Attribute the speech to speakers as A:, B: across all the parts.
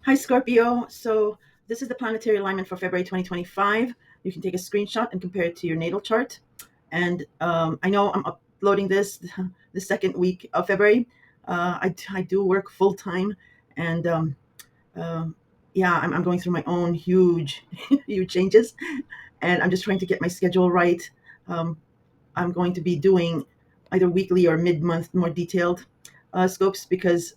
A: Hi, Scorpio. So this is the planetary alignment for February 2025. You can take a screenshot and compare it to your natal chart. And I know I'm uploading this the second week of February. I do work full time, and um, yeah, I'm going through my own huge, huge changes, and I'm just trying to get my schedule right. Um, I'm going to be doing either weekly or mid-month more detailed scopes because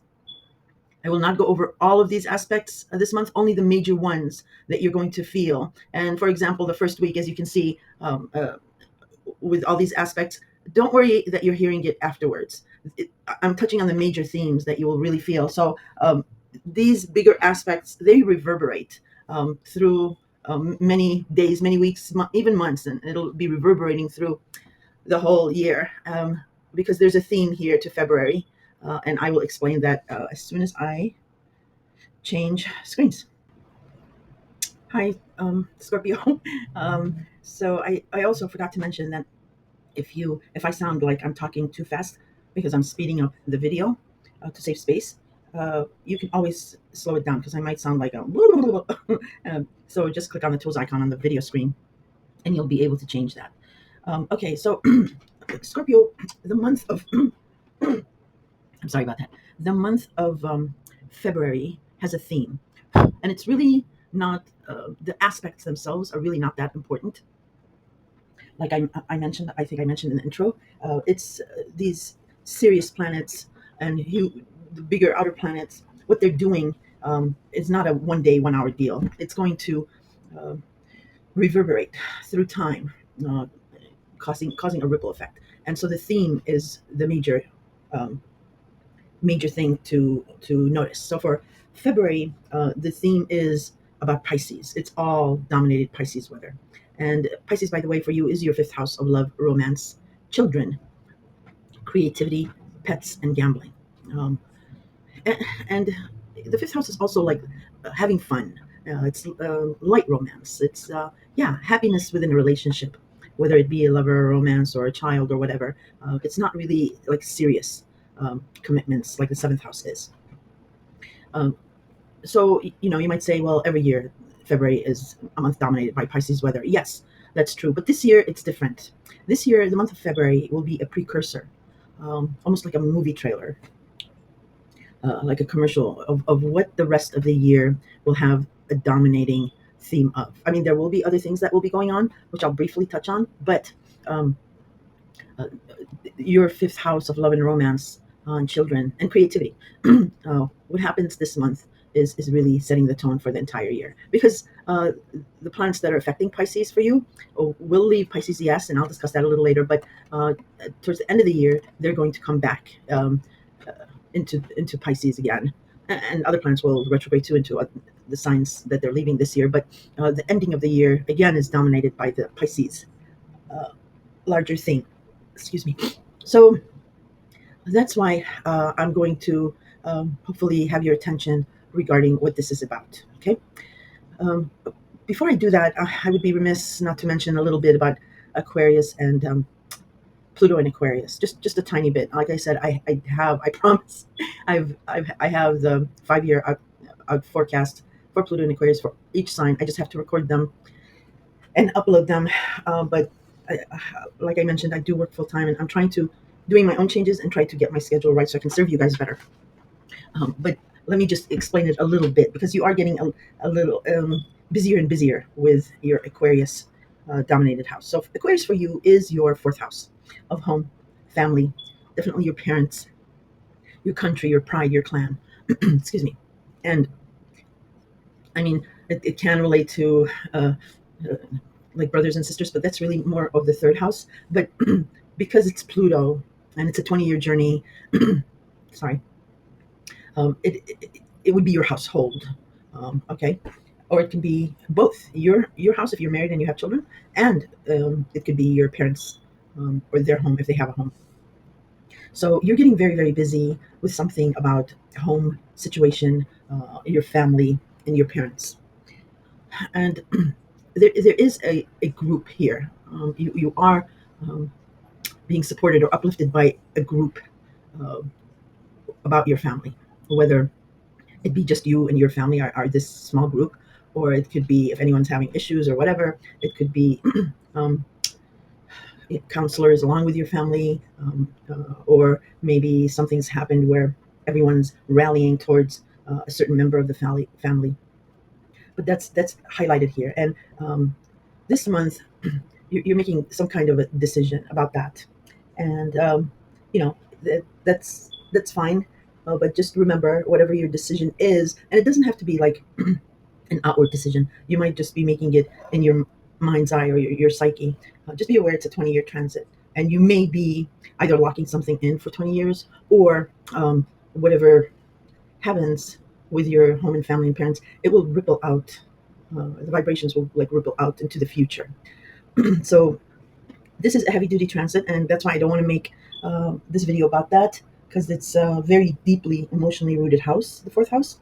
A: I will not go over all of these aspects this month, only the major ones that you're going to feel. And for example, the first week, as you can see, with all these aspects, don't worry that you're hearing it afterwards. I'm touching on the major themes that you will really feel. So these bigger aspects, they reverberate through many days, many weeks, even months, and it'll be reverberating through the whole year because there's a theme here to February. And I will explain that as soon as I change screens. Hi, Scorpio. So I also forgot to mention that if I sound like I'm talking too fast because I'm speeding up the video to save space, you can always slow it down because I might sound like a so just click on the tools icon on the video screen and you'll be able to change that. Okay, so Scorpio, the month of I'm sorry about that. The month of February has a theme, and it's really not the aspects themselves are really not that important. Like I mentioned, I think I mentioned in the intro, it's these Sirius planets and the bigger outer planets. What they're doing is not a 1 day, 1 hour deal. It's going to uh, reverberate through time, uh, causing a ripple effect. And so the theme is the um, major thing to notice. So for February, the theme is about Pisces. It's all dominated Pisces weather. And Pisces, by the way, for you is your fifth house of love, romance, children, creativity, pets, and gambling. Um, and the fifth house is also like having fun. It's light romance. It's yeah, happiness within a relationship, whether it be a lover, a romance, or a child, or whatever. It's not really like serious commitments like the seventh house is. Um, so you might say, well, every year February is a month dominated by Pisces weather. Yes, that's true. But this year it's different. This year, the month of February will be a precursor, almost like a movie trailer, like a commercial of what the rest of the year will have a dominating theme of. I mean, there will be other things that will be going on, which I'll briefly touch on, but um, uh, your fifth house of love and romance on children and creativity. What happens this month is really setting the tone for the entire year because the planets that are affecting Pisces for you will leave Pisces, yes, and I'll discuss that a little later. But towards the end of the year, they're going to come back uh, into Pisces again, and other planets will retrograde too into the signs that they're leaving this year. But the ending of the year again is dominated by the Pisces uh, larger theme. Excuse me. So that's why I'm going to hopefully have your attention regarding what this is about. Okay. Um, Before I do that, I would be remiss not to mention a little bit about Aquarius and Pluto and Aquarius. Just a tiny bit. Like I said, I have I promise I have the 5 year out forecast for Pluto and Aquarius for each sign. I just have to record them and upload them. But like I mentioned, I do work full time, and I'm trying to doing my own changes and try to get my schedule right so I can serve you guys better. But let me just explain it a little bit because you are getting a little busier and busier with your Aquarius dominated house. So Aquarius for you is your fourth house of home, family, definitely your parents, your country, your pride, your clan. Excuse me. And I mean, it can relate to uh, like brothers and sisters, but that's really more of the third house. But because it's Pluto and it's a 20-year journey, sorry, it would be your household, okay, or it can be both your house if you're married and you have children, and it could be your parents or their home if they have a home. So you're getting very very busy with something about home situation, your family, and your parents, and there is a group here. You are um, being supported or uplifted by a group uh, about your family, whether It'd be just you and your family are this small group, or it could be if anyone's having issues or whatever. It could be um, counselors along with your family, or maybe something's happened where everyone's rallying towards a certain member of the family. But that's highlighted here. And this month, you're making some kind of a decision about that, and that's fine. But just remember, whatever your decision is, and it doesn't have to be like an outward decision. You might just be making it in your mind's eye or your psyche. Just be aware it's a 20-year transit, and you may be either locking something in for 20 years, or whatever happens with your home and family and parents, it will ripple out. The vibrations will like ripple out into the future. So this is a heavy duty transit, and that's why I don't want to make this video about that, because it's a very deeply emotionally rooted house, the fourth house,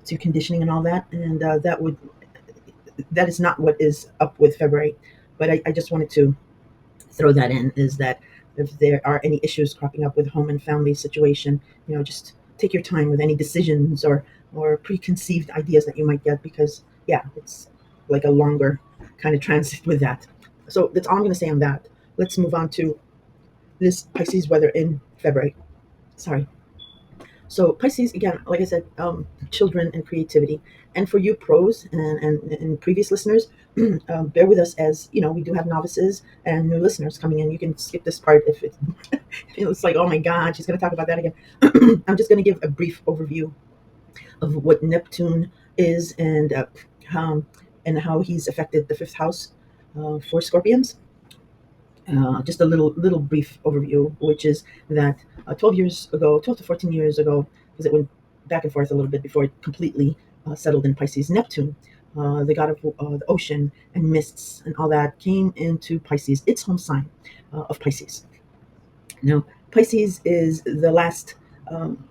A: to conditioning and all that, and that is not what is up with February. But I just wanted to throw that in, is that if there are any issues cropping up with home and family situation, just take your time with any decisions or preconceived ideas that you might get, because yeah, it's like a longer kind of transit with that. So that's all I'm going to say on that. Let's move on to this Pisces weather in February. Sorry. So Pisces, again, like I said, children and creativity. And for you pros and previous listeners, bear with us, as we do have novices and new listeners coming in. You can skip this part if it it's like, oh my God, she's going to talk about that again. I'm just going to give a brief overview of what Neptune is, um, and how he's affected the fifth house for Scorpions. Just a little brief overview, which is that 12 years ago, 12 to 14 years ago, because it went back and forth a little bit before it completely settled in Pisces. Neptune, the god of the ocean and mists and all that, came into Pisces, its home sign of Pisces. Now, Pisces is the last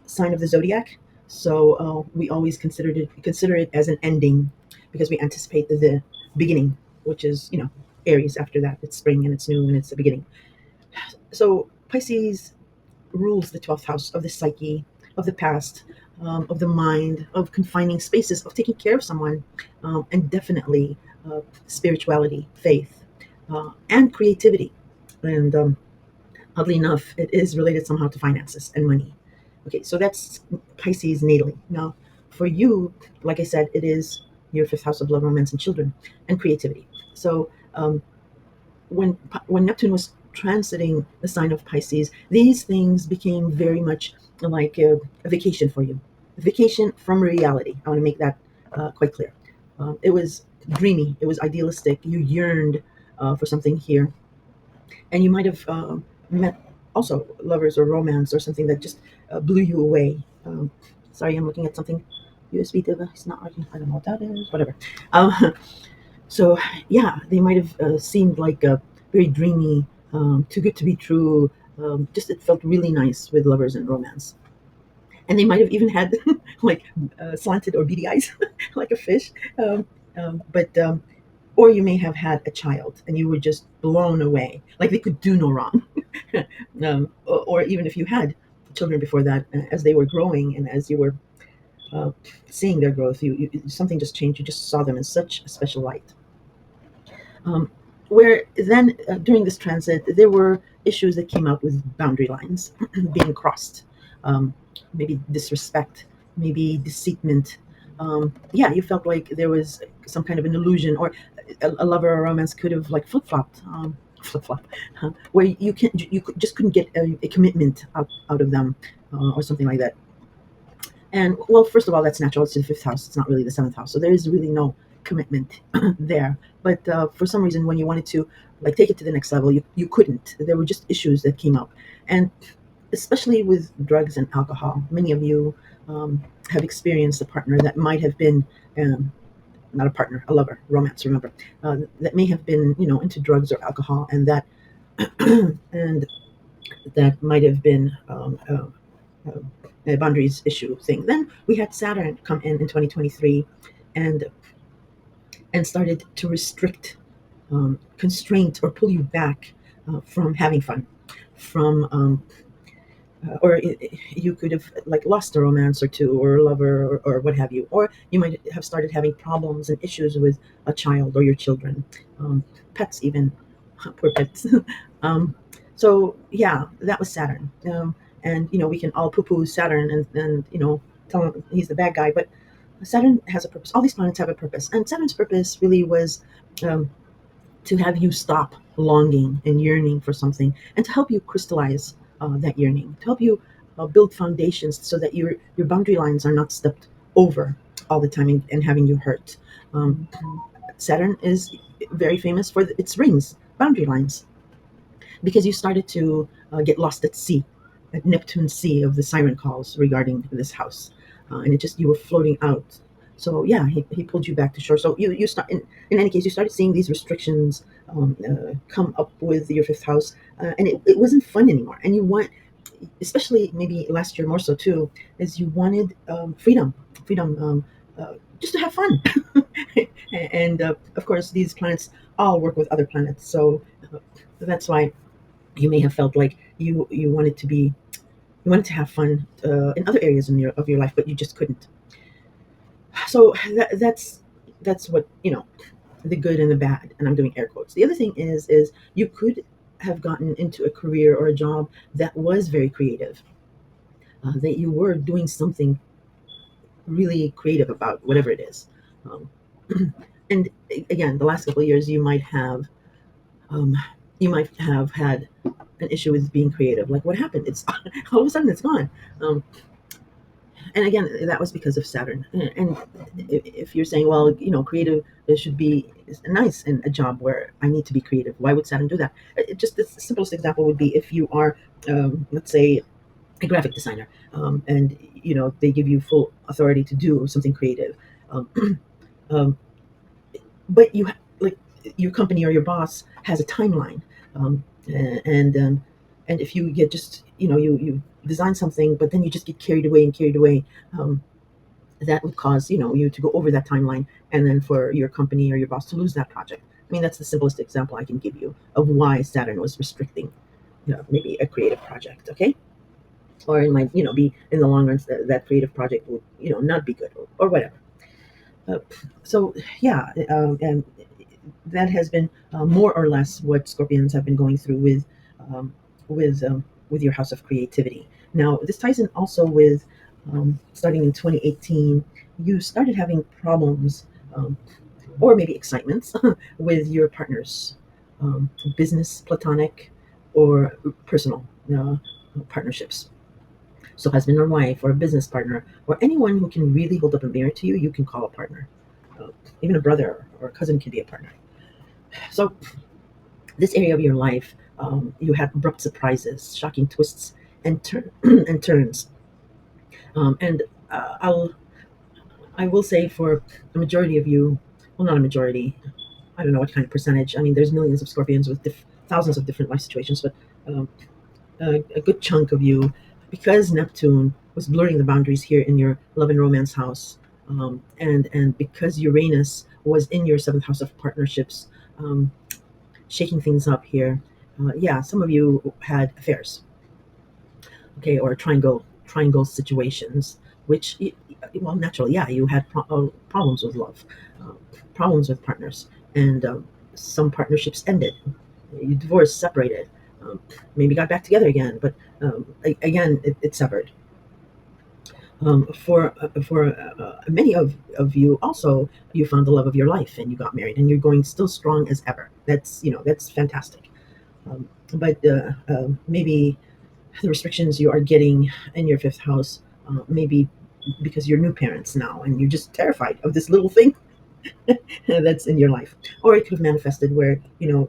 A: sign of the zodiac, so we always consider it as an ending, because we anticipate the beginning, which is Aries. After that, it's spring and it's new and it's the beginning. So Pisces rules the 12th house of the psyche, of the past, of the mind, of confining spaces, of taking care of someone, and definitely spirituality, faith, and creativity. And oddly enough, it is related somehow to finances and money. Okay, so that's Pisces natally. Now, for you, like I said, it is your fifth house of love, romance, and children, and creativity. So when Neptune was transiting the sign of Pisces, these things became very much like a vacation for you, a vacation from reality. I want to make that quite clear. It was dreamy, it was idealistic. You yearned for something here, and you might have met also lovers or romance or something that just blew you away. Sorry, I'm looking at something. USB device not working. I don't know what that is. Whatever. Um, so yeah, they might have seemed like a very dreamy, too good to be true. Just it felt really nice with lovers and romance, and they might have even had like slanted or beady eyes, like a fish. But or you may have had a child and you were just blown away, like they could do no wrong. Or even if you had children before that, as they were growing and as you were uh, seeing their growth, something just changed. You just saw them in such a special light. Where then during this transit, there were issues that came out with boundary lines being crossed, maybe disrespect, maybe deceitment. Yeah, you felt like there was some kind of an illusion, or a lover or romance could have like flip-flopped, flip-flop, where just couldn't get a commitment out of them, or something like that. And well, first of all, that's natural. It's in the fifth house. It's not really the seventh house. So there is really no commitment there. But for some reason, when you wanted to like take it to the next level, you couldn't. There were just issues that came up. And especially with drugs and alcohol, many of you have experienced a partner that might have been not a partner, a lover, romance, remember, that may have been, into drugs or alcohol, and that and that might have been a boundaries issue thing. Then we had Saturn come in 2023, and started to restrict, constraint, or pull you back from having fun, from You could have like lost a romance or two, or a lover, or what have you, or you might have started having problems and issues with a child or your children, um, pets even. Poor pets. um, so yeah, that was Saturn. And we can all poo-poo Saturn, and tell him he's the bad guy, but Saturn has a purpose. All these planets have a purpose, and Saturn's purpose really was um, to have you stop longing and yearning for something, and to help you crystallize that yearning, to help you build foundations so that your boundary lines are not stepped over all the time, and having you hurt. Um, Saturn is very famous for its rings, boundary lines, because you started to get lost at sea, at Neptune Sea of the siren calls regarding this house, and it just you were floating out. So yeah, he pulled you back to shore. So you start in any case, you started seeing these restrictions come up with your fifth house, and it wasn't fun anymore. And you want, especially maybe last year more so too, is you wanted freedom, just to have fun. And of course, these planets all work with other planets, so that's why you may have felt like you wanted to have fun in other areas of your life, but you just couldn't. So that's what the good and the bad, and I'm doing air quotes. The other thing is you could have gotten into a career or a job that was very creative, that you were doing something really creative about whatever it is. Um, and again, the last couple of years, um, you might have had an issue with being creative. Like, what happened? It's all of a sudden it's gone. Um, and again, that was because of Saturn. And if you're saying, well, creative, it should be nice in a job where I need to be creative, why would Saturn do that? Just the simplest example would be if you are, let's say, a graphic designer, and they give you full authority to do something creative, um, um, but like your company or your boss has a timeline, and if you get just you design something, but then you just get carried away, um, that would cause you to go over that timeline, and then for your company or your boss to lose that project. I mean, that's the simplest example I can give you of why Saturn was restricting maybe a creative project. Okay, or it might be in the long run that creative project would not be good, or whatever. uh, so yeah, and that has been more or less what Scorpions have been going through um, with your house of creativity. Now, this ties in also with starting in 2018, you started having problems, um, or maybe excitements, with your partners, business, platonic, or personal partnerships. So, husband or wife, or a business partner, or anyone who can really hold up a mirror to you, you can call a partner. Uh, Even a brother or a cousin can be a partner. So, this area of your life, you had abrupt surprises, shocking twists, and turns. And I'll I will say for a majority of you, well, not a majority. I don't know what kind of percentage. I mean, there's millions of Scorpions with thousands of different life situations, but um, a good chunk of you, because Neptune was blurring the boundaries here in your love and romance house, and because Uranus was in your seventh house of partnerships, um, shaking things up here. Yeah, some of you had affairs, okay, or triangle situations, which, well, naturally, yeah, you had problems with love, uh, problems with partners, and some partnerships ended. You divorced, separated, maybe got back together again, but again, it severed. For many of you also, you found the love of your life and you got married, and you're going still strong as ever. That's fantastic. But maybe the restrictions you are getting in your fifth house, maybe because you're new parents now and you're just terrified of this little thing that's in your life. Or it could have manifested where you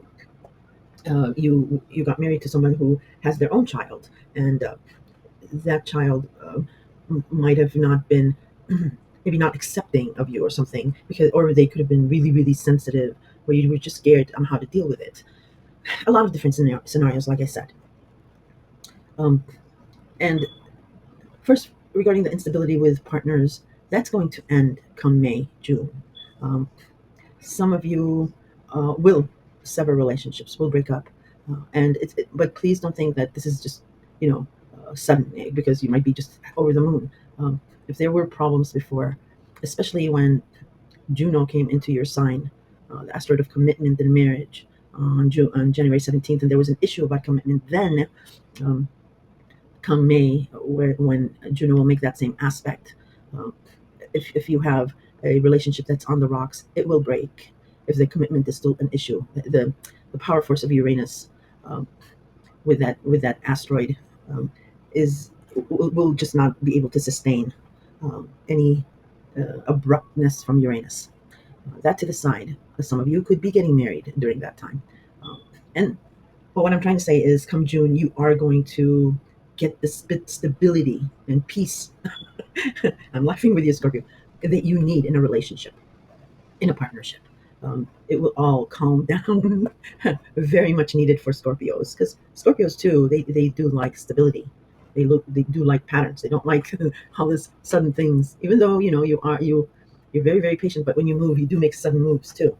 A: got married to someone who has their own child, and that child might have not been maybe not accepting of you or something, because or they could have been really really sensitive, where you were just scared on how to deal with it. A lot of different scenarios, like I said. Um, and first, regarding the instability with partners, that's going to end come May, June. Um, some of you will sever relationships, will break up, but please don't think that this is just, you know, sudden, because you might be just over the moon. If there were problems before, especially when Juno came into your sign, the asteroid of commitment and marriage, on January 17th, and there was an issue about commitment then. Um, Come May, when Juno will make that same aspect. Um, if you have a relationship that's on the rocks, it will break if the commitment is still an issue. The power force of Uranus, um, with that asteroid, um, is will just not be able to sustain any abruptness from Uranus. That to the side, some of you could be getting married during that time. And but what I'm trying to say is, come June, you are going to get the stability and peace. I'm laughing with you, Scorpio, that you need in a relationship, in a partnership. It will all calm down. Very much needed for Scorpios, because Scorpios too, they do like stability. They do like patterns. They don't like all this sudden things. Even though you're very very patient, but when you move, you do make sudden moves too.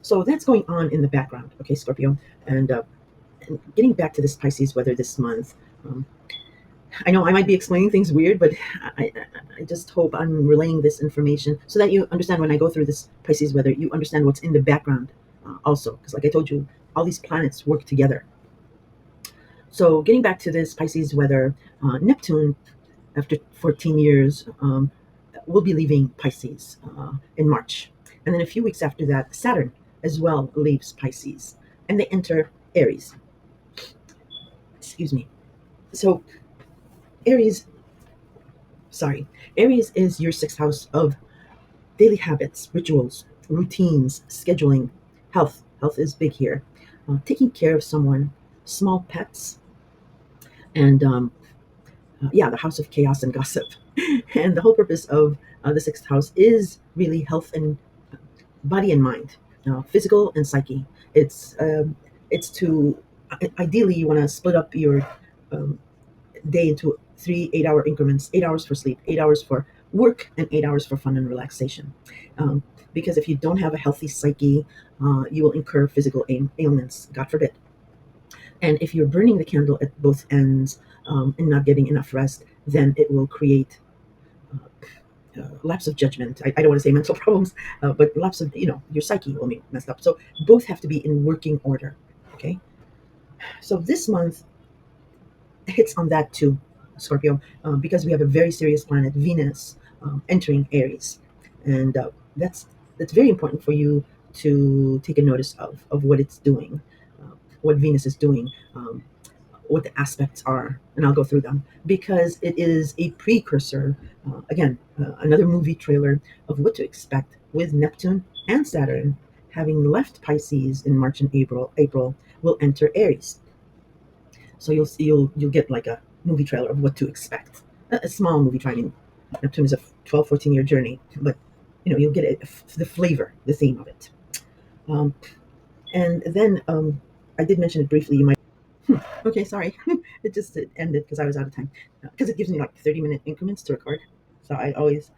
A: So that's going on in the background, okay, Scorpio. And getting back to this Pisces weather this month, um, I know I might be explaining things weird, but I, I just hope I'm relaying this information so that you understand when I go through this Pisces weather, you understand what's in the background also. Because, like I told you, all these planets work together. So, getting back to this Pisces weather, Neptune, after 14 years, will be leaving Pisces in March. And then a few weeks after that, Saturn as well leaves Pisces and they enter Aries. Excuse me. So, Aries, sorry, Aries is your sixth house of daily habits, rituals, routines, scheduling, health. Health is big here. Taking care of someone, small pets, and yeah, the house of chaos and gossip. And the whole purpose of the sixth house is really health and body and mind, physical and psyche. It's to ideally you want to split up your um, day into 3 8-hour increments, 8 hours for sleep, 8 hours for work, and 8 hours for fun and relaxation. Um, because if you don't have a healthy psyche, you will incur physical ailments, God forbid. And if you're burning the candle at both ends and not getting enough rest, then it will create lapse of judgment. I don't want to say mental problems, but lapse of, your psyche will be messed up. So both have to be in working order. Okay. So this month hits on that too, Scorpio, because we have a very serious planet, Venus, entering Aries, and that's very important for you to take a notice of what it's doing, what Venus is doing, what the aspects are, and I'll go through them because it is a precursor. Again, another movie trailer of what to expect with Neptune and Saturn having left Pisces in March and April. April will enter Aries. So you'll get like a movie trailer of what to expect. A small movie trailer. I mean, Neptune is a 12, 14-year journey, but you'll get the flavor, the theme of it. Um, and then I did mention it briefly. You might. Okay, sorry. It ended because I was out of time. Because it gives me like 30-minute increments to record, so I always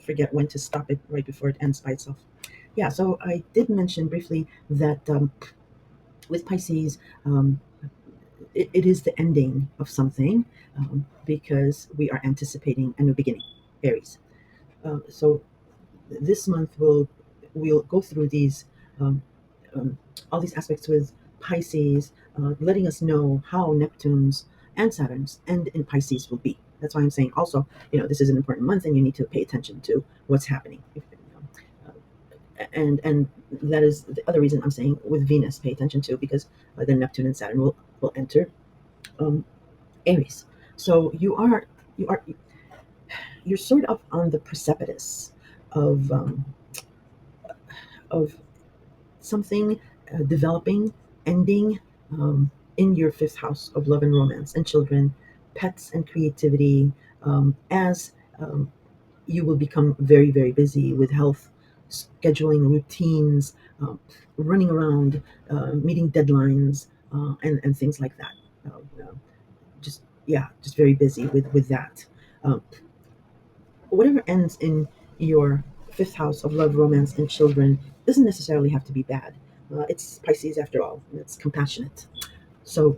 A: forget when to stop it right before it ends by itself. Yeah, so I did mention briefly that with Pisces, it is the ending of something because we are anticipating a new beginning, Aries. So this month we'll go through these um, um, all these aspects with Pisces, letting us know how Neptune's and Saturn's end in Pisces will be. That's why I'm saying also, this is an important month and you need to pay attention to what's happening. And that is the other reason I'm saying with Venus, pay attention to, because then Neptune and Saturn will enter um, Aries. So you are you're sort of on the precipice of of something developing, ending in your fifth house of love and romance and children, pets and creativity, as you will become very, very busy with health, scheduling routines, running around, meeting deadlines, and things like that. Just yeah, just very busy with that. Um, Whatever ends in your fifth house of love, romance, and children doesn't necessarily have to be bad. It's Pisces after all, and it's compassionate. So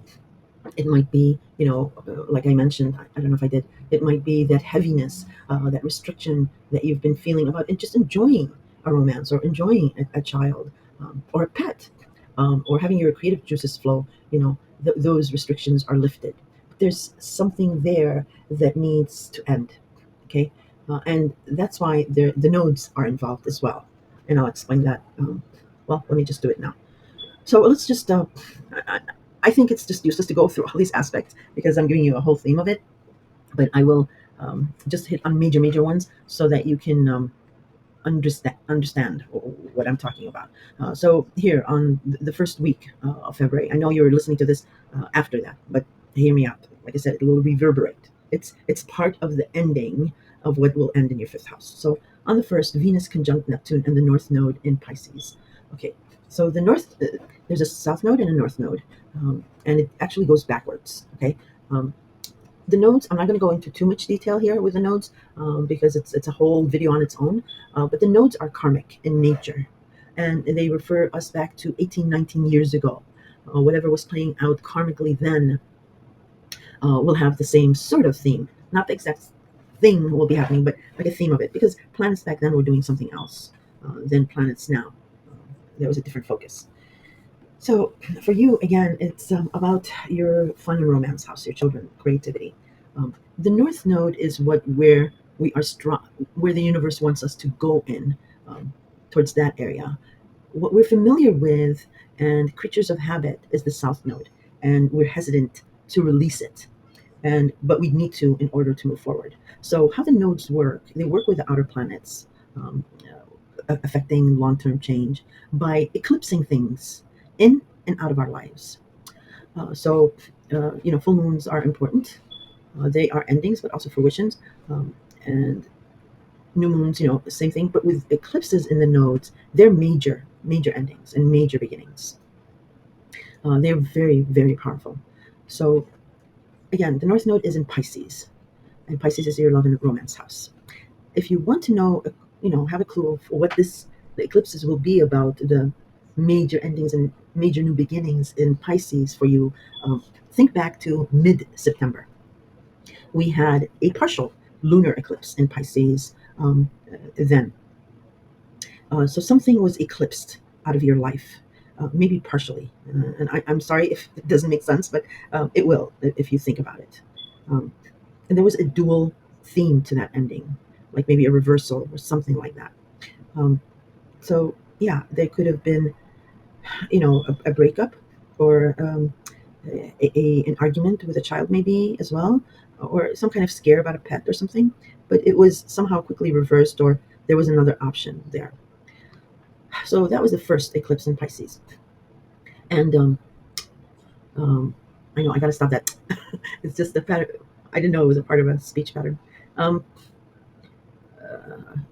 A: It might be, like I mentioned, I don't know if I did, it might be that heaviness, that restriction that you've been feeling about and just enjoying a romance or enjoying a child, or a pet, or having your creative juices flow. Those restrictions are lifted. But there's something there that needs to end. Okay. And that's why the nodes are involved as well. And I'll explain that. Well, let me just do it now. So let's just, I, I think it's just useless to go through all these aspects because I'm giving you a whole theme of it, but I will just hit on major ones so that you can understand what I'm talking about. So here on the first week of February, I know you're listening to this after that, but hear me out. Like I said, it will reverberate. It's part of the ending of what will end in your fifth house. So on the first, Venus conjunct Neptune and the North Node in Pisces. Okay, so the North, there's a South Node and a North Node, and it actually goes backwards. Okay. Um, the nodes, I'm not going to go into too much detail here with the nodes, because it's a whole video on its own. But the nodes are karmic in nature, and they refer us back to 18, 19 years ago. Whatever was playing out karmically then will have the same sort of theme. Not the exact thing will be happening, but like a theme of it, because planets back then were doing something else than planets now. There was a different focus. So for you, again, it's about your fun and romance house, your children, creativity. The North Node is where we are strong, where the universe wants us to go in, towards that area. What we're familiar with and creatures of habit is the South Node, and we're hesitant to release it. But we need to in order to move forward. So how the nodes work? They work with the outer planets, affecting long-term change by eclipsing things in and out of our lives. Full moons are important. They are endings, but also fruitions. And new moons, the same thing. But with eclipses in the nodes, they're major endings and major beginnings. They're very, very powerful. So again, the North Node is in Pisces, and Pisces is your love and romance house. If you want to know, have a clue of what the eclipses will be about, the major endings and major new beginnings in Pisces for you, think back to mid-September. We had a partial lunar eclipse in Pisces then. So something was eclipsed out of your life, maybe partially. And I'm sorry if it doesn't make sense, but it will if you think about it. Um, and there was a dual theme to that ending, like maybe a reversal or something like that. Um, so yeah, there could have been, a breakup, or an argument with a child maybe as well, or some kind of scare about a pet or something. But it was somehow quickly reversed, or there was another option there. So that was the first eclipse in Pisces. And I know I got to stop that. It's just a pattern. I didn't know it was a part of a speech pattern. Um,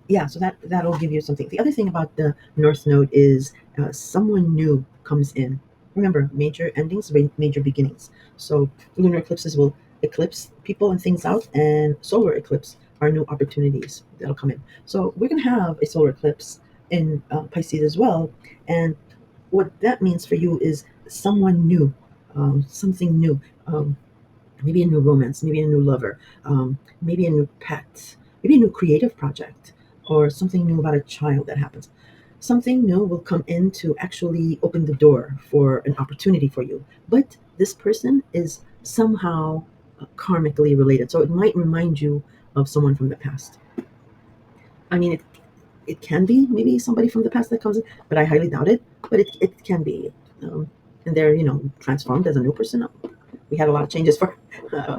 A: yeah, so that'll give you something. The other thing about the North Node is someone new comes in. Remember, major endings, major beginnings. So lunar eclipses will eclipse people and things out, and solar eclipse are new opportunities that'll come in. So we're going to have a solar eclipse in Pisces as well, and what that means for you is someone new, something new. Maybe a new romance, maybe a new lover, maybe a new pet, maybe a new creative project, or something new about a child that happens. Something new will come in to actually open the door for an opportunity for you. But this person is somehow karmically related. So it might remind you of someone from the past. I mean, it can be maybe somebody from the past that comes in, but I highly doubt it. But it can be. And they're, transformed as a new person. We had a lot of changes for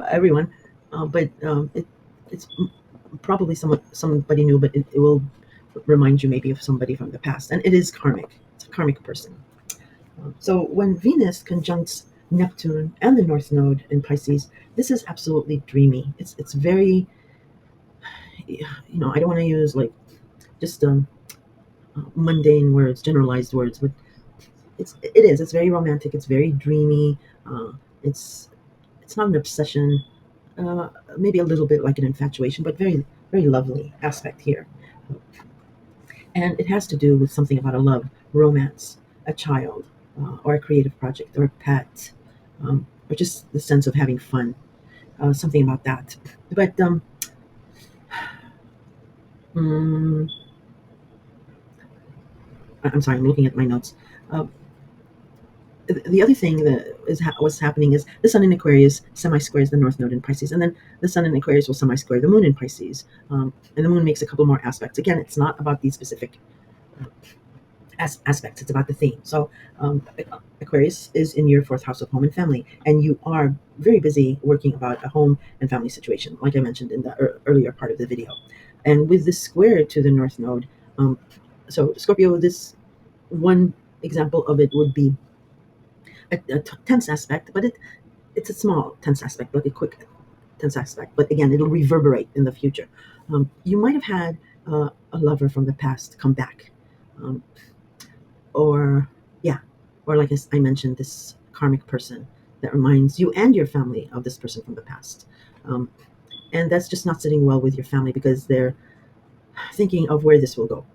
A: everyone, but it's probably somebody new, but it will remind you maybe of somebody from the past, and it is karmic. It's a karmic person. So when Venus conjuncts Neptune and the North Node in Pisces, this is absolutely dreamy. It's very, I don't want to use like just mundane words, generalized words, but it's very romantic. It's very dreamy. It's not an obsession, maybe a little bit like an infatuation, but very, very lovely aspect here. And it has to do with something about a love, romance, a child, or a creative project, or a pet. or just the sense of having fun, something about that. But mm, I'm sorry, I'm looking at my notes. Uh, the other thing that what's happening is the sun in Aquarius semi-squares the North Node in Pisces, and then the sun in Aquarius will semi-square the moon in Pisces, and the moon makes a couple more aspects. Again, it's not about these specific aspects; it's about the theme. So, Aquarius is in your fourth house of home and family, and you are very busy working about a home and family situation, like I mentioned in the earlier part of the video. And with this square to the North Node, um, so Scorpio, this one example of it would be a tense aspect, but it's a small tense aspect, like a quick tense aspect. But again, it'll reverberate in the future. You might have had a lover from the past come back, um, or yeah, or like I mentioned, this karmic person that reminds you and your family of this person from the past. Um, and that's just not sitting well with your family because they're thinking of where this will go.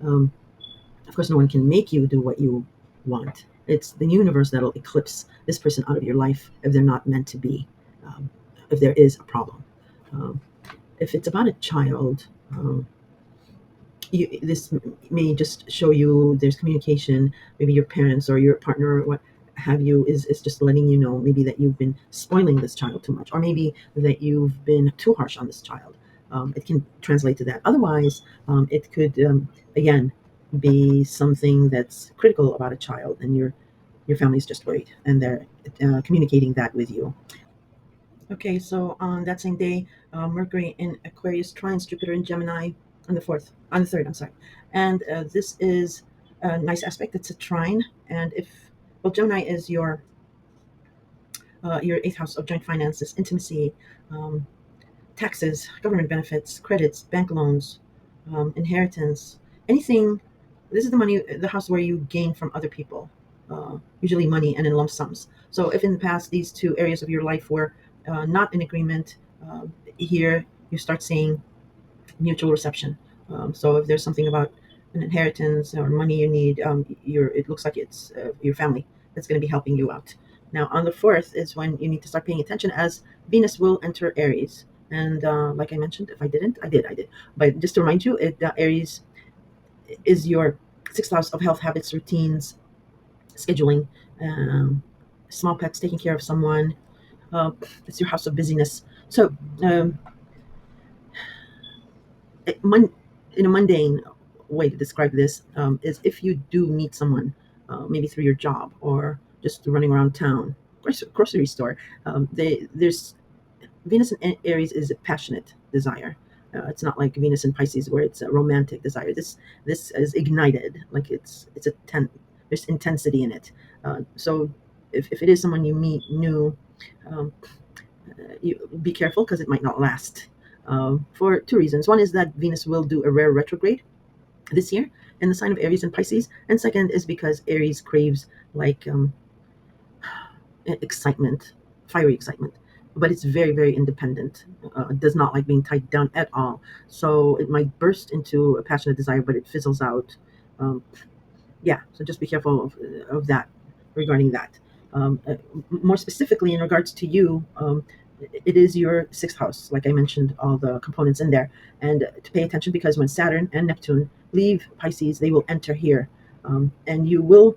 A: Um, of course, no one can make you do what you want. It's the universe that'll eclipse this person out of your life if they're not meant to be, um, if there is a problem. Um, if it's about a child, this may just show you there's communication. Maybe your parents or your partner or what have you is just letting you know maybe that you've been spoiling this child too much, or maybe that you've been too harsh on this child. It can translate to that. Otherwise, it could again be something that's critical about a child, and your family's just worried, and they're communicating that with you. Okay, so on that same day, Mercury in Aquarius trines Jupiter in Gemini on the fourth, on the third. I'm sorry, and this is a nice aspect. It's a trine, and if well, Gemini is your eighth house of joint finances, intimacy, um, taxes, government benefits, credits, bank loans, inheritance, anything. This is the money, the house where you gain from other people, usually money and in lump sums. So if in the past these two areas of your life were not in agreement, here you start seeing mutual reception. So if there's something about an inheritance or money you need, it looks like it's your family that's going to be helping you out. Now on the fourth is when you need to start paying attention as Venus will enter Aries. And like I mentioned, if I didn't, I did. But just to remind you, Aries is your sixth house of health, habits, routines, scheduling, um, small pets, taking care of someone. Uh, it's your house of busyness. So um, it- mon- in a mundane way to describe this is if you do meet someone, maybe through your job or just running around town, grocery store, there's Venus in Aries is a passionate desire. It's not like Venus in Pisces where it's a romantic desire. This is ignited, like there's intensity in it. So if it is someone you meet new, um, you be careful because it might not last. For two reasons. One is that Venus will do a rare retrograde this year in the sign of Aries and Pisces, and second is because Aries craves like excitement, fiery excitement, but it's very, very independent. Does not like being tied down at all. So it might burst into a passionate desire, but it fizzles out. Um, yeah, so just be careful of that regarding that. More specifically, in regards to you, it is your sixth house, like I mentioned, all the components in there. And to pay attention because when Saturn and Neptune leave Pisces, they will enter here. And you will,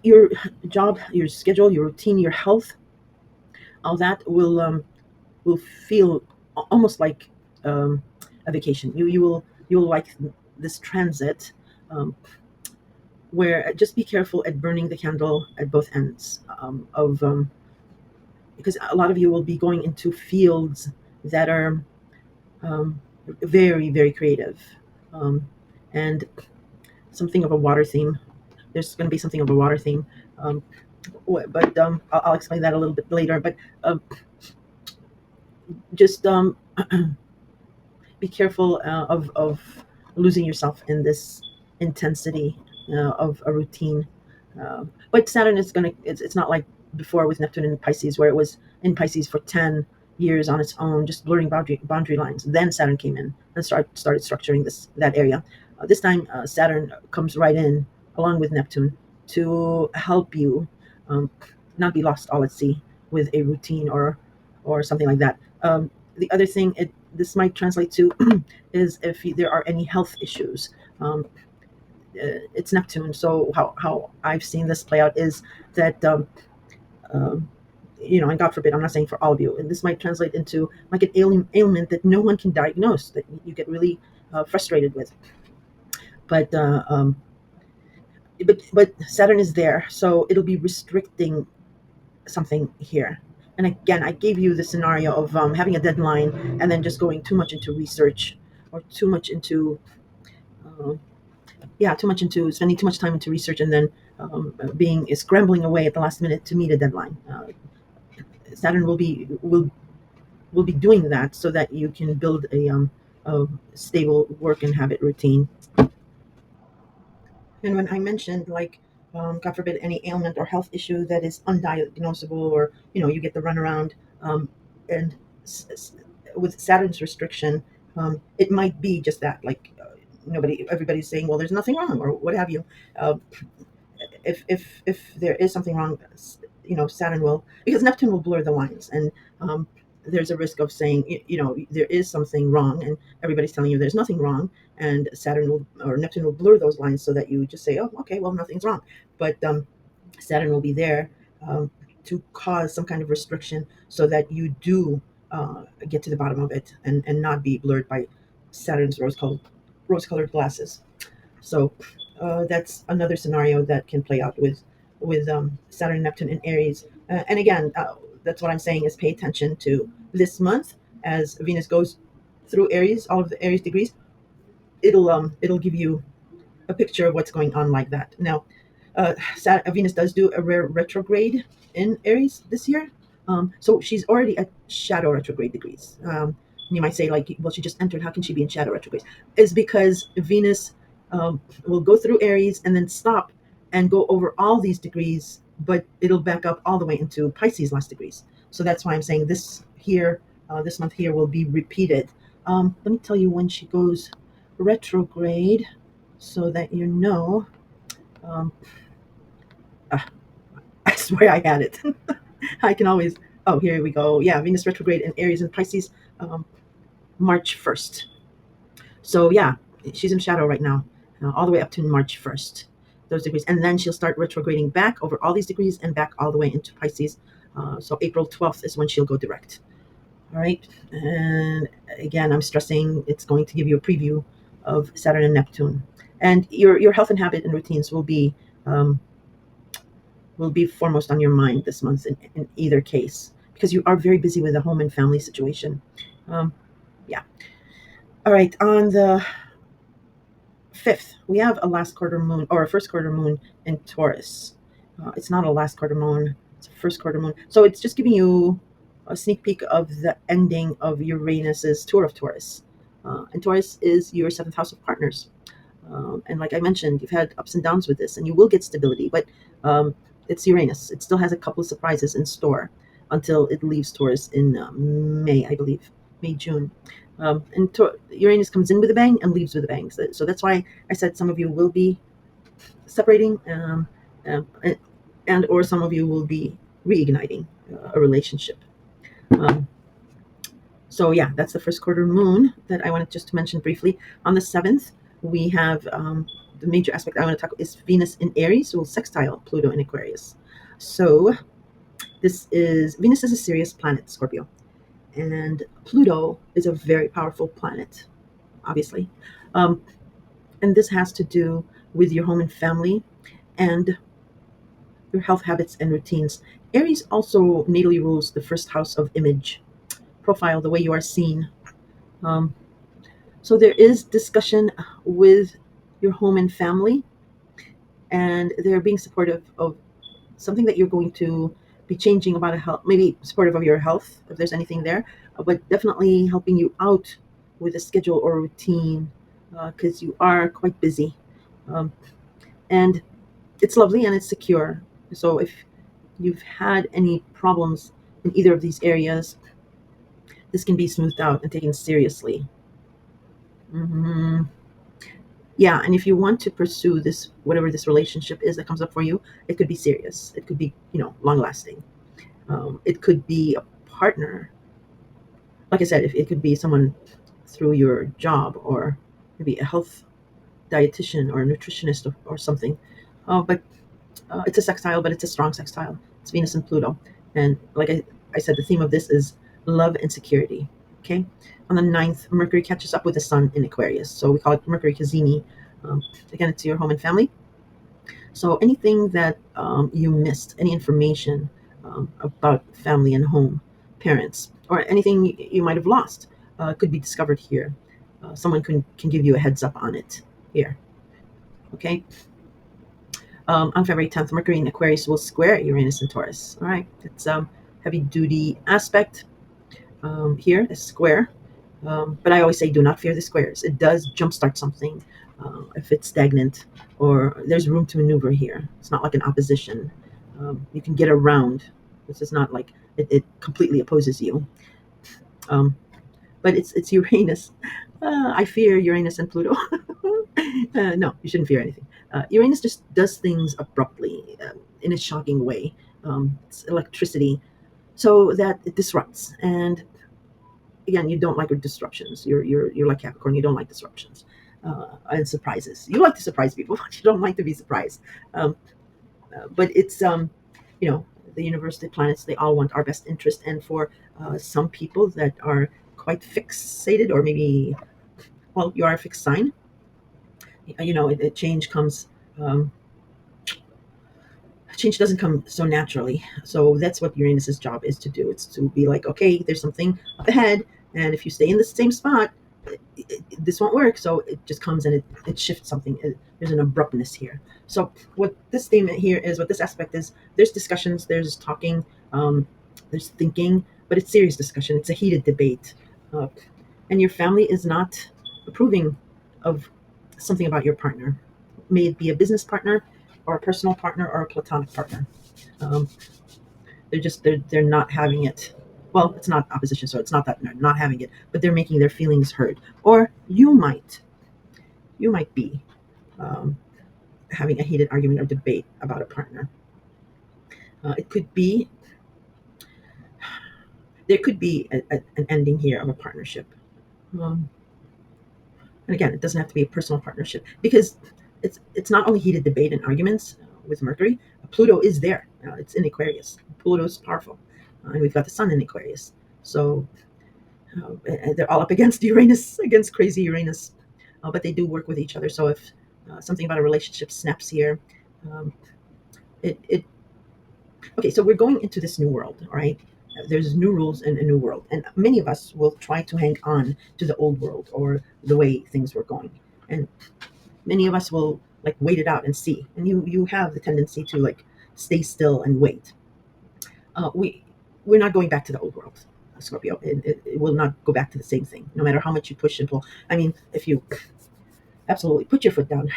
A: your job, your schedule, your routine, your health, all that will feel almost like um, a vacation. You will like this transit, um, where just be careful at burning the candle at both ends of because a lot of you will be going into fields that are um, very, very creative, um, and something of a water theme. There's going to be something of a water theme, um, but I'll explain that a little bit later. But just be careful of losing yourself in this intensity of a routine. But Saturn is going to, it's not like before with Neptune in Pisces, where it was in Pisces for 10 years on its own, just blurring boundary lines. Then Saturn came in and started structuring that area. This time, Saturn comes right in along with Neptune to help you um, not be lost all at sea, with a routine or something like that. The other thing this might translate to is if there are any health issues. Um, it's Neptune, so how I've seen this play out is that um, and God forbid, I'm not saying for all of you, and this might translate into like an ailment that no one can diagnose, that you get really frustrated with. But but Saturn is there, so it'll be restricting something here. And again, I gave you the scenario of having a deadline and then just going too much into research or too much into uh, too much into spending too much time into research and then being scrambling away at the last minute to meet a deadline. Saturn will be doing that so that you can build a stable work and habit routine. And when I mentioned, like, God forbid, any ailment or health issue that is undiagnosable, or you get the runaround, and s- s- with Saturn's restriction, it might be just that, like, everybody's saying, well, there's nothing wrong, or what have you. Uh, if there is something wrong, Saturn will, because Neptune will blur the lines, and there's a risk of saying, there is something wrong, and everybody's telling you there's nothing wrong, and Saturn will or Neptune will blur those lines so that you just say, oh, okay, well, nothing's wrong, but Saturn will be there to cause some kind of restriction so that you do get to the bottom of it and not be blurred by Saturn's rose-colored glasses. So that's another scenario that can play out with Saturn, Neptune, and Aries. And again, that's what I'm saying is pay attention to this month as Venus goes through Aries, all of the Aries degrees. It'll give you a picture of what's going on like that. Now, Venus does do a rare retrograde in Aries this year, so she's already at shadow retrograde degrees. You might say, like, well, she just entered. How can she be in shadow retrograde? Is because Venus will go through Aries and then stop and go over all these degrees, but it'll back up all the way into Pisces last degrees. So that's why I'm saying this month here will be repeated. Let me tell you when she goes retrograde so that you know. Um, ah, I swear I had it. I can always. Oh, here we go. Yeah, Venus retrograde in Aries and Pisces, um, March 1st. So yeah, she's in shadow right now, all the way up to March 1st. Those degrees, and then she'll start retrograding back over all these degrees and back all the way into Pisces. So April 12th is when she'll go direct. All right, and again, I'm stressing it's going to give you a preview of Saturn and Neptune, and your health and habit and routines um, will be foremost on your mind this month in either case, because you are very busy with the home and family situation. Um, yeah. All right. On the 5th, we have a last quarter moon or a first quarter moon in Taurus. It's not a last quarter moon, it's a first quarter moon. So it's just giving you a sneak peek of the ending of Uranus's tour of Taurus. And Taurus is your seventh house of partners. And like I mentioned, you've had ups and downs with this, and you will get stability, but um, it's Uranus. It still has a couple of surprises in store until it leaves Taurus in May, I believe, May, June. And Uranus comes in with a bang and leaves with a bang. So that's why I said some of you will be separating, and or some of you will be reigniting a relationship. Um, so yeah, that's the first quarter moon that I wanted just to mention briefly. On the 7th, we have the major aspect I want to talk about is Venus in Aries will sextile Pluto in Aquarius. So Venus is a serious planet, Scorpio, and Pluto is a very powerful planet, obviously. Um, and this has to do with your home and family and your health habits and routines. Aries also natally rules the first house of image, profile, the way you are seen. Um, So there is discussion with your home and family, and they're being supportive of something that you're going to be changing about a health, maybe supportive of your health if there's anything there, but definitely helping you out with a schedule or routine because you are quite busy. Um, and it's lovely and it's secure. So if you've had any problems in either of these areas, this can be smoothed out and taken seriously. Mhm. Yeah, and if you want to pursue this, whatever this relationship is that comes up for you, it could be serious, it could be long lasting. It could be a partner. Like I said, if it could be someone through your job, or maybe a health dietitian or a nutritionist, or something. But it's a sextile, but it's a strong sextile. It's Venus and Pluto. And like I said, the theme of this is love and security. Okay. On the 9th, Mercury catches up with the Sun in Aquarius. So we call it Mercury Kazemi. Again, it's your home and family. So anything that you missed, any information about family and home, parents, or anything you might have lost, could be discovered here. Someone can give you a heads up on it here. Okay. On February 10th, Mercury in Aquarius will square Uranus and Taurus. All right. It's heavy duty aspect here, a square. But I always say do not fear the squares. It does jumpstart something if it's stagnant, or there's room to maneuver here. It's not like an opposition. You can get around. This is not like it completely opposes you. Um, but it's Uranus. I fear Uranus and Pluto. No, you shouldn't fear anything. Uranus just does things abruptly, in a shocking way. It's electricity, so that it disrupts. And again, you don't like disruptions. You're like Capricorn. You don't like disruptions and surprises. You like to surprise people, but you don't like to be surprised. Um, but it's you know, the universe, the planets, they all want our best interest. And for some people that are quite fixated, or maybe, well, you are a fixed sign. Change comes. Um, Change doesn't come so naturally. So that's what Uranus's job is to do. It's to be like, okay, there's something up ahead, and if you stay in the same spot, this won't work. So it just comes and it shifts something. There's an abruptness here. So what this theme here is, what this aspect is, there's discussions, there's talking, there's thinking, but it's serious discussion. It's a heated debate, uh, and your family is not approving of something about your partner. May it be a business partner, or a personal partner, or a platonic partner. Um, they're not having it. Well, it's not opposition, so it's not that they're not having it, but they're making their feelings heard. Or you might be um, having a heated argument or debate about a partner. It could be There could be an ending here of a partnership. Um, and again, it doesn't have to be a personal partnership, because it's not only heated debate and arguments with Mercury. Pluto is there. It's in Aquarius. Pluto's powerful, and we've got the Sun in Aquarius. So they're all up against Uranus, against crazy Uranus, but they do work with each other. So if something about a relationship snaps here, um, it okay. So we're going into this new world, all right? There's new rules in a new world, and many of us will try to hang on to the old world, or the way things were going, and many of us will like wait it out and see. And you have the tendency to like stay still and wait. We're not going back to the old world, Scorpio. It will not go back to the same thing, no matter how much you push and pull. I mean, if you absolutely put your foot down,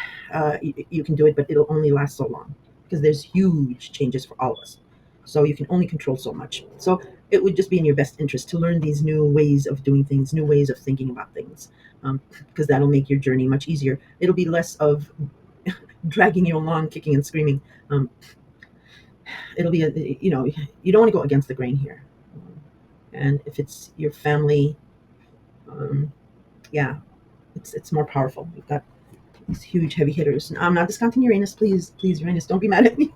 A: you can do it, but it'll only last so long, because there's huge changes for all of us. So you can only control so much. So it would just be in your best interest to learn these new ways of doing things, new ways of thinking about things, because that'll make your journey much easier. It'll be less of dragging you along, kicking and screaming. Um, it'll be, you don't want to go against the grain here. And if it's your family, um, yeah, it's more powerful. You've got these huge heavy hitters. And I'm not discounting Uranus, please, Uranus, don't be mad at me.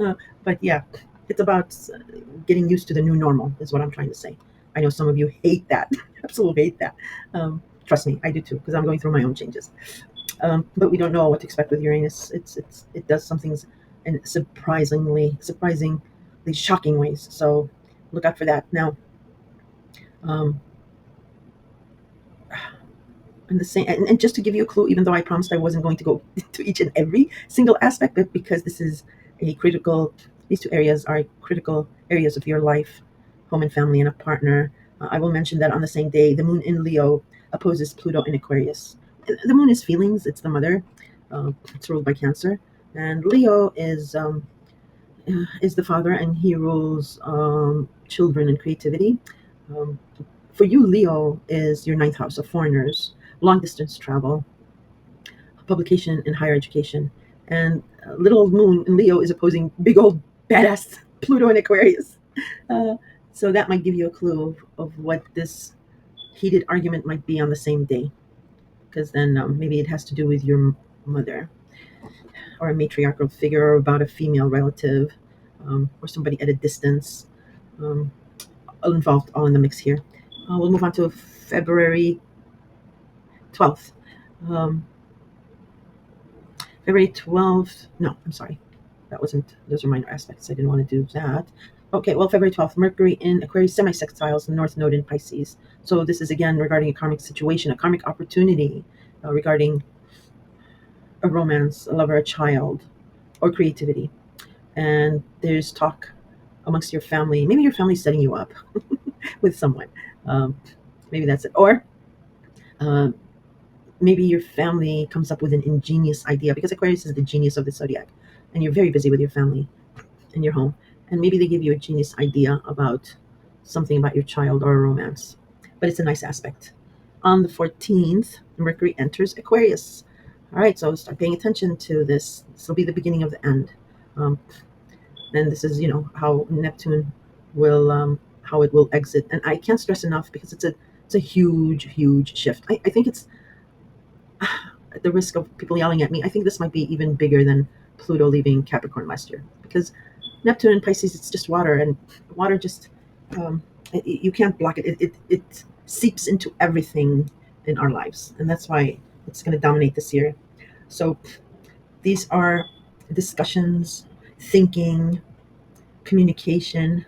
A: uh, but yeah, it's about getting used to the new normal, is what I'm trying to say. I know some of you hate that, absolutely hate that. Trust me, I do too, because I'm going through my own changes. But we don't know what to expect with Uranus. It does some things in surprisingly shocking ways. So look out for that. Now, um, and the same, and just to give you a clue, even though I promised I wasn't going to go to each and every single aspect, but because this is a critical, these two areas are critical areas of your life, home and family, and a partner. I will mention that on the same day, the moon in Leo opposes Pluto in Aquarius. The moon is feelings; it's the mother. It's ruled by Cancer, and Leo is the father, and he rules children and creativity. Um, for you, Leo is your ninth house of foreigners, long distance travel, publication, and higher education. And little old moon in Leo is opposing big old badass Pluto in Aquarius. uh, so that might give you a clue of what this heated argument might be on the same day, because then maybe it has to do with your mother or a matriarchal figure or about a female relative, or somebody at a distance, um, all involved, all in the mix here. We'll move on to February 12th. Um, February 12th, no, I'm sorry. That wasn't, those are minor aspects. I didn't want to do that. Okay, well, February 12th, Mercury in Aquarius semi-sextiles, the North Node in Pisces. So this is again regarding a karmic situation, a karmic opportunity regarding a romance, a lover, a child, or creativity. And there's talk amongst your family. Maybe your family's setting you up with someone. Um, Maybe that's it. Or uh, maybe your family comes up with an ingenious idea, because Aquarius is the genius of the zodiac, and you're very busy with your family in your home. And maybe they give you a genius idea about something about your child or a romance. But it's a nice aspect. On the 14th, Mercury enters Aquarius. All right, so start paying attention to this. This will be the beginning of the end. Um, and this is, how Neptune will, how it will exit. And I can't stress enough, because it's a huge shift. I think it's, at the risk of people yelling at me, I think this might be even bigger than Pluto leaving Capricorn last year, because Neptune and Pisces, it's just water, and water just, you can't block it. It seeps into everything in our lives, and that's why it's going to dominate this year. So these are discussions, thinking, communication,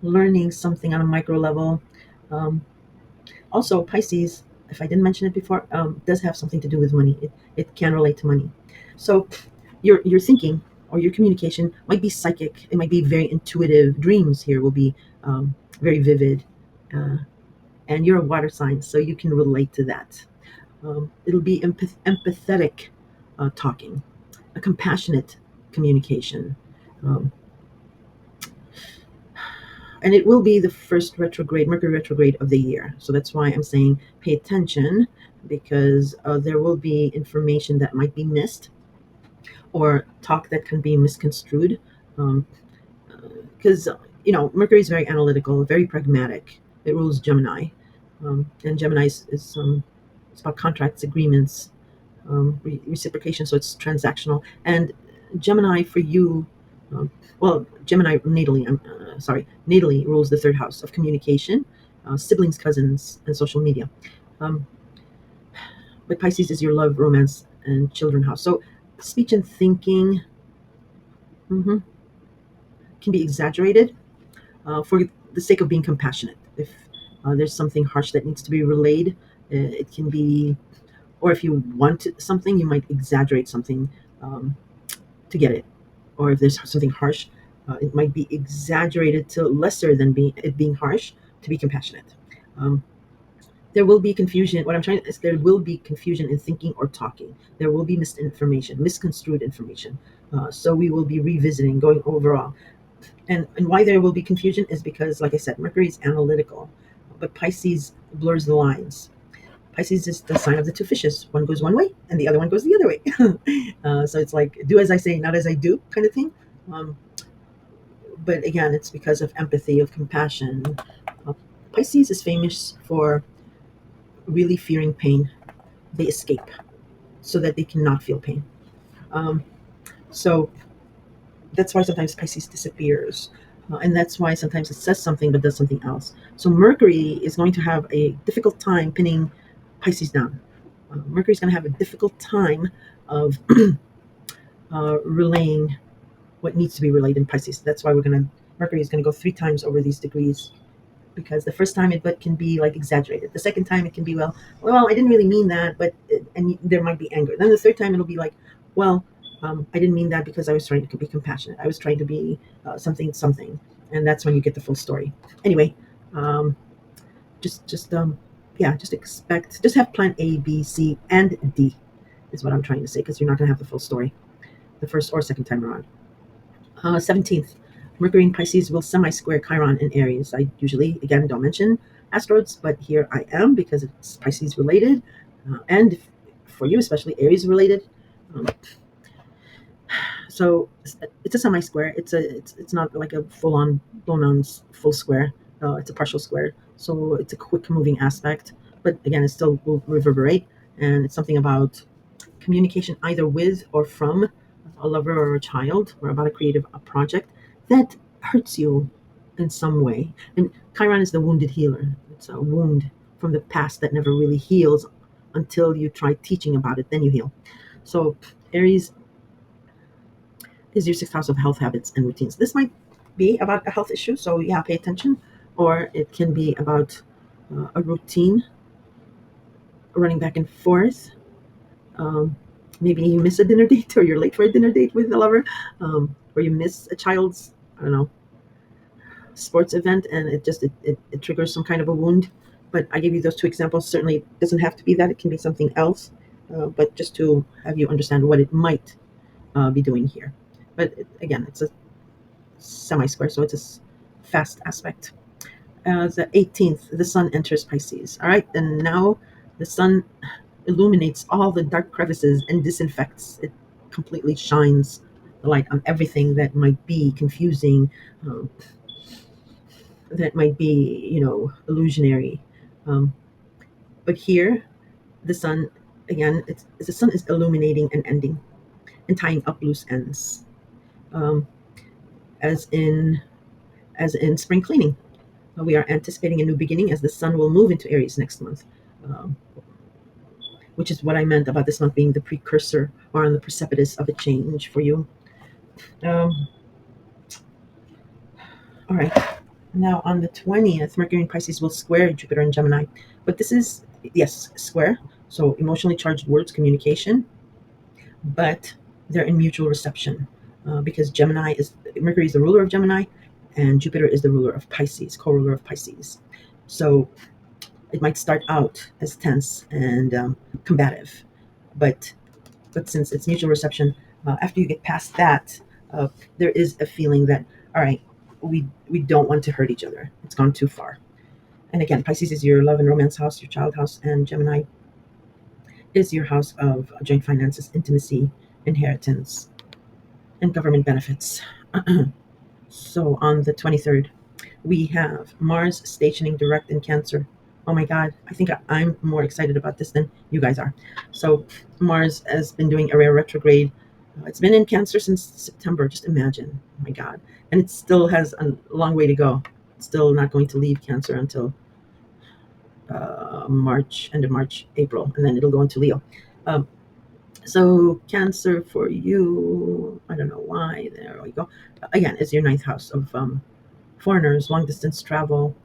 A: learning something on a micro level. Um, Also, Pisces, if I didn't mention it before, does have something to do with money. It can relate to money. So your thinking or your communication might be psychic. It might be very intuitive. Dreams here will be very vivid. Uh, and you're a water sign, so you can relate to that. It'll be empathetic talking, a compassionate communication. Um, and it will be the first retrograde, Mercury retrograde of the year. So that's why I'm saying pay attention, because there will be information that might be missed, or talk that can be misconstrued. Um, because Mercury is very analytical, very pragmatic. It rules Gemini, and Gemini is it's about contracts, agreements, reciprocation. So it's transactional. And Gemini for you, um, well, Gemini natally, natally rules the third house of communication, siblings, cousins, and social media. Um, but Pisces is your love, romance, and children house. So speech and thinking, mhm, can be exaggerated for the sake of being compassionate. If there's something harsh that needs to be relayed, it can be, or if you want something, you might exaggerate something um, to get it. Or if there's something harsh, it might be exaggerated to lesser than it being harsh, to be compassionate. Um, there will be confusion. What I'm trying to is, there will be confusion in thinking or talking. There will be misinformation, misconstrued information. So we will be revisiting, going overall. And why there will be confusion is because, like I said, Mercury is analytical, but Pisces blurs the lines. Pisces is the sign of the two fishes. One goes one way, and the other one goes the other way. So it's like, do as I say, not as I do, kind of thing. Um, but again, it's because of empathy, of compassion. Uh, Pisces is famous for really fearing pain. They escape so that they cannot feel pain. Um, so that's why sometimes Pisces disappears. And that's why sometimes it says something but does something else. So Mercury is going to have a difficult time pinning Pisces down. Mercury is going to have a difficult time of relaying what needs to be relayed in Pisces. That's why Mercury is going to go 3 times over these degrees, because the first time it can be like exaggerated. The second time it can be, well, I didn't really mean that, but and there might be anger. Then the third time it'll be like, well, I didn't mean that because I was trying to be compassionate. I was trying to be something, and that's when you get the full story. Anyway, um, just yeah, just have plan A, B, C, and D is what I'm trying to say, because you're not going to have the full story the first or second time around. 17th, Mercury in Pisces will semi-square Chiron in Aries. I usually, again, don't mention asteroids, but here I am because it's Pisces related, and for you, especially Aries related. Um, So it's a semi square. It's not like a full on blown on full square. It's a partial square. So it's a quick moving aspect, but again, it still will reverberate, and it's something about communication either with or from a lover or a child, or about a creative project that hurts you in some way. And Chiron is the wounded healer. It's a wound from the past that never really heals until you try teaching about it, then you heal. So Aries is your sixth house of health habits and routines. This might be about a health issue, so yeah, pay attention. Or it can be about a routine running back and forth. Um, Maybe you miss a dinner date, or you're late for a dinner date with a lover, or you miss a child's, I don't know, sports event, and it triggers some kind of a wound. But I gave you those two examples. Certainly, it doesn't have to be that. It can be something else. But just to have you understand what it might be doing here. But again, it's a semi-square, so it's a fast aspect. The 18th, the sun enters Pisces. All right, and now the sun illuminates all the dark crevices and disinfects. It completely shines the light on everything that might be confusing, um, that might be, illusionary. Um, but here, the sun, again, the sun is illuminating and ending and tying up loose ends, um, as in as in spring cleaning. We are anticipating a new beginning as the sun will move into Aries next month, um, which is what I meant about this month being the precursor or on the precipice of a change for you. Um, all right. Now on the 20th, Mercury in Pisces will square Jupiter in Gemini. But this is, yes, square. So emotionally charged words, communication, but they're in mutual reception, because Mercury is the ruler of Gemini, and Jupiter is the ruler of Pisces, co-ruler of Pisces. So it might start out as tense and combative, but since it's mutual reception, after you get past that, uh, there is a feeling that, all right, we don't want to hurt each other. It's gone too far. And again, Pisces is your love and romance house, your child house, and Gemini is your house of joint finances, intimacy, inheritance, and government benefits. So on the 23rd, we have Mars stationing direct in Cancer. Oh my God, I think I'm more excited about this than you guys are. So Mars has been doing a rare retrograde. It's been in Cancer since September. Just imagine. Oh my God. And it still has a long way to go. It's still not going to leave Cancer until March, end of March, April, and then it'll go into Leo. Um, so Cancer for you, I don't know why. There we go. Again, it's your ninth house of foreigners, long distance travel,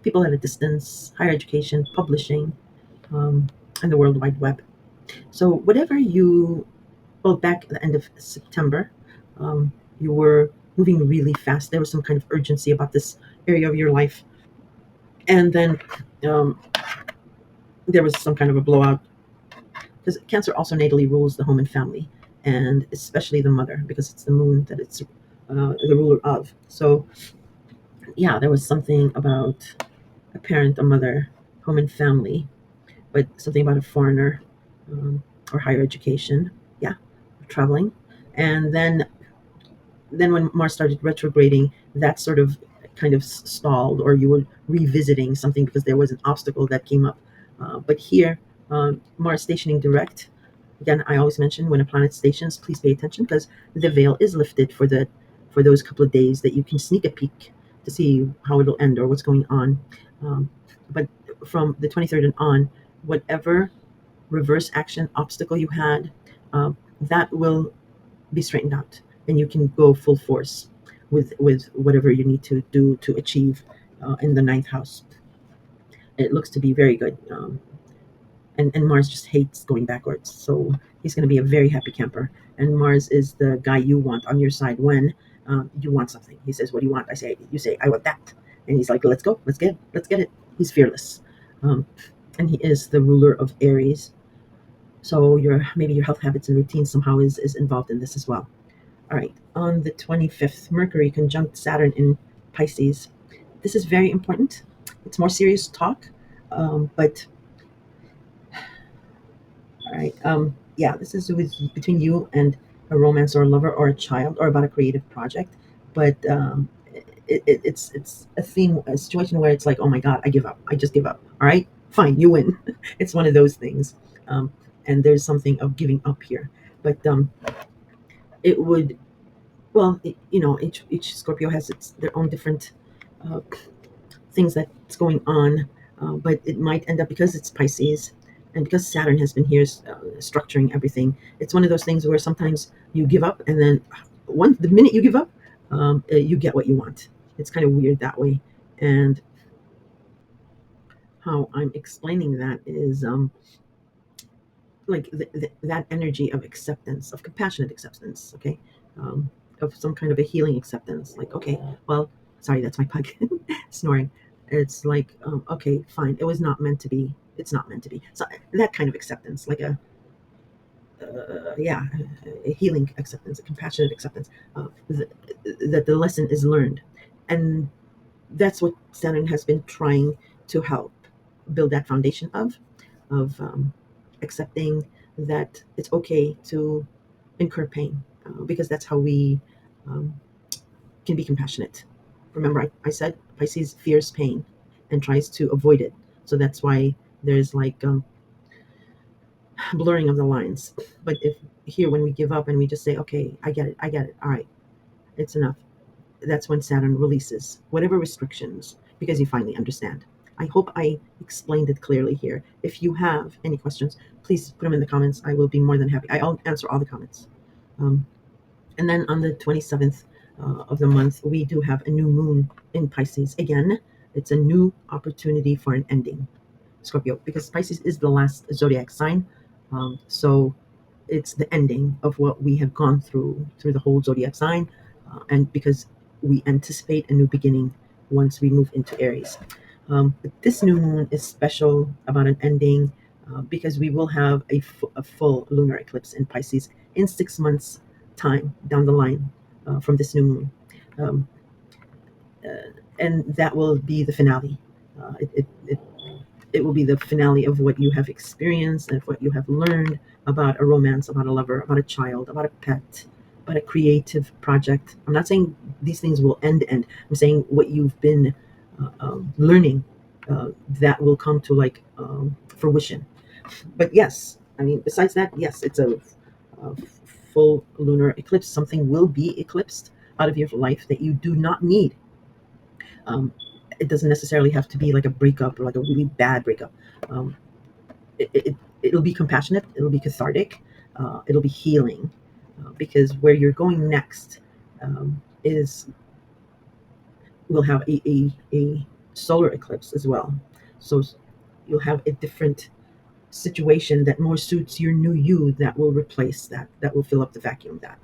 A: people at a distance, higher education, publishing, and the World Wide Web. So whatever back at the end of September, you were moving really fast. There was some kind of urgency about this area of your life, and then um, there was some kind of a blowout, because Cancer also natally rules the home and family, and especially the mother, because it's the moon that it's the ruler of. So yeah, there was something about a parent, a mother, home and family, but something about a foreigner, or higher education. Yeah, traveling. And then when Mars started retrograding, that sort of kind of stalled, or you were revisiting something because there was an obstacle that came up. But here, Mars stationing direct. Again, I always mention when a planet stations, please pay attention, because the veil is lifted for those couple of days that you can sneak a peek to see how it'll end or what's going on. But from the 23rd and on, whatever reverse action obstacle you had, that will be straightened out, and you can go full force with whatever you need to do to achieve in the ninth house. It looks to be very good. And Mars just hates going backwards. So he's going to be a very happy camper. And Mars is the guy you want on your side when you want something. He says, "What do you want?" You say, "I want that," and he's like, "Let's go, let's get it." He's fearless, um, and he is the ruler of Aries. So maybe your health habits and routines somehow is involved in this as well. All right, on the 25th, Mercury conjunct Saturn in Pisces. This is very important. It's more serious talk, but all right. Yeah, this is between you and a romance or a lover or a child or about a creative project, but it's a theme, a situation where it's like, oh my god, I give up. I just give up. All right, fine, you win. It's one of those things, um, and there's something of giving up here, but it would well, each Scorpio has its their own different uh, things that's going on, but it might end up because it's Pisces and because Saturn has been here structuring everything. It's one of those things where sometimes you give up, and then the minute you give up, you get what you want. It's kind of weird that way. And how I'm explaining that is like that energy of acceptance, of compassionate acceptance, okay, um, of some kind of a healing acceptance. Like, okay, well, sorry, that's my pug snoring. It's like, okay, fine, it was not meant to be. It's not meant to be. So that kind of acceptance, like yeah, a healing acceptance, a compassionate acceptance that the lesson is learned, and that's what Saturn has been trying to help build that foundation of accepting that it's okay to incur pain, because that's how we um, can be compassionate. Remember, I said Pisces fears pain and tries to avoid it. So that's why there's like blurring of the lines. But if here, when we give up and we just say, okay, I get it, all right, it's enough, that's when Saturn releases whatever restrictions because you finally understand. I hope I explained it clearly here. If you have any questions, please put them in the comments. I will be more than happy. I'll answer all the comments. Um, and then on the 27th of the month, we do have a new moon in Pisces. Again, it's a new opportunity for an ending, Scorpio, because Pisces is the last zodiac sign. So it's the ending of what we have gone through the whole zodiac sign, and because we anticipate a new beginning once we move into Aries. But this new moon is special about an ending, because we will have a full lunar eclipse in Pisces in 6 months' time down the line from this new moon. Um, and that will be the finale. It will be the finale of what you have experienced and what you have learned about a romance, about a lover, about a child, about a pet, about a creative project. I'm not saying these things will end. I'm saying what you've been learning, that will come to like fruition. But yes, I mean, besides that, yes, it's a full lunar eclipse. Something will be eclipsed out of your life that you do not need. Um, it doesn't necessarily have to be like a breakup or like a really bad breakup. Um, it'll be compassionate, it'll be cathartic, it'll be healing, because where you're going next is we'll have a solar eclipse as well. So you'll have a different situation that more suits your new you, that will replace that will fill up the vacuum, that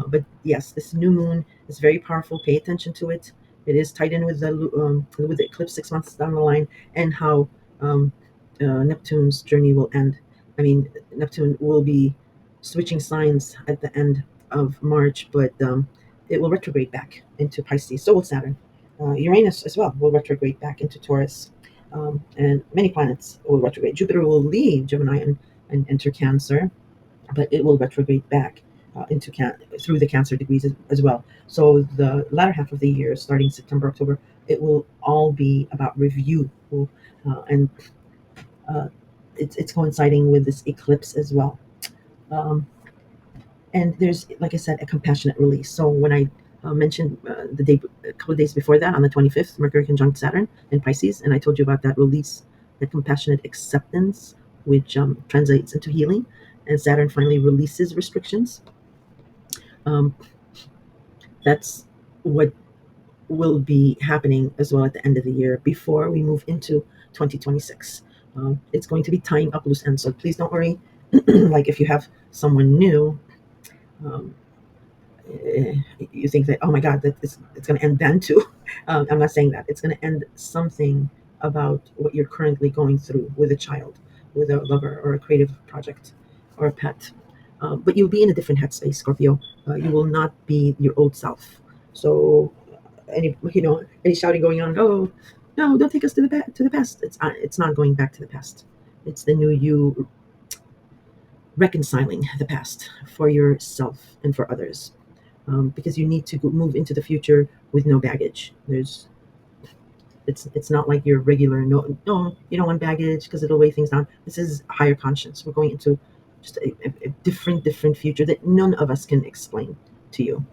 A: but yes, this new moon is very powerful. Pay attention to it. It is tied in with the eclipse 6 months down the line, and how um, Neptune's journey will end. I mean, Neptune will be switching signs at the end of March, but it will retrograde back into Pisces. So will Saturn. Uranus as well will retrograde back into Taurus, and many planets will retrograde. Jupiter will leave Gemini and enter Cancer, but it will retrograde back through the Cancer degrees as well. So the latter half of the year, starting September, October, it will all be about review, and uh, it's coinciding with this eclipse as well. Um, and there's, like I said, a compassionate release. So when I mentioned a couple of days before that, on the 25th, Mercury conjunct Saturn in Pisces, and I told you about that release, that compassionate acceptance, which translates into healing, and Saturn finally releases restrictions. Um, that's what will be happening as well at the end of the year before we move into 2026. It's going to be tying up loose ends, so please don't worry. Like if you have someone new, um, you think that, oh my god, that it's going to end then too. I'm not saying that it's going to end something about what you're currently going through with a child, with a lover, or a creative project, or a pet. But you'll be in a different headspace, Scorpio. You will not be your old self. So any shouting going on, oh no, don't take us to the past. It's not going back to the past. It's the new you reconciling the past for yourself and for others, because you need to move into the future with no baggage. It's not like your regular, no, you don't want baggage because it'll weigh things down. This is higher conscience. We're going into just a different future that none of us can explain to you.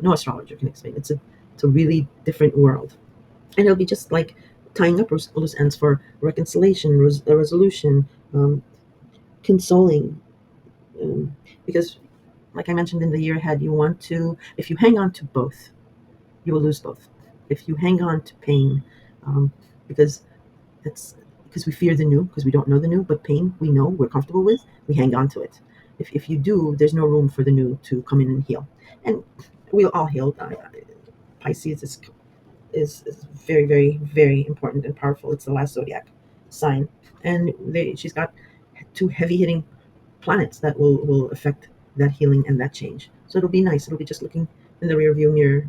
A: No astrologer can explain. It's a really different world, and it'll be just like tying up loose ends for reconciliation, a resolution, consoling, um, because like I mentioned, in the year ahead, you want to, if you hang on to both, you will lose both. If you hang on to pain, um, because that's because we fear the new, because we don't know the new, but pain we know, we're comfortable with, we hang on to it. If you do, there's no room for the new to come in and heal. And we'll all heal. Pisces is very, very, very important and powerful. It's the last zodiac sign. And she's got two heavy hitting planets that will affect that healing and that change. So it'll be nice. It'll be just looking in the rearview mirror,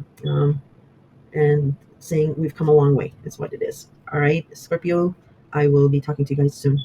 A: and saying we've come a long way. That's what it is. All right, Scorpio, I will be talking to you guys soon.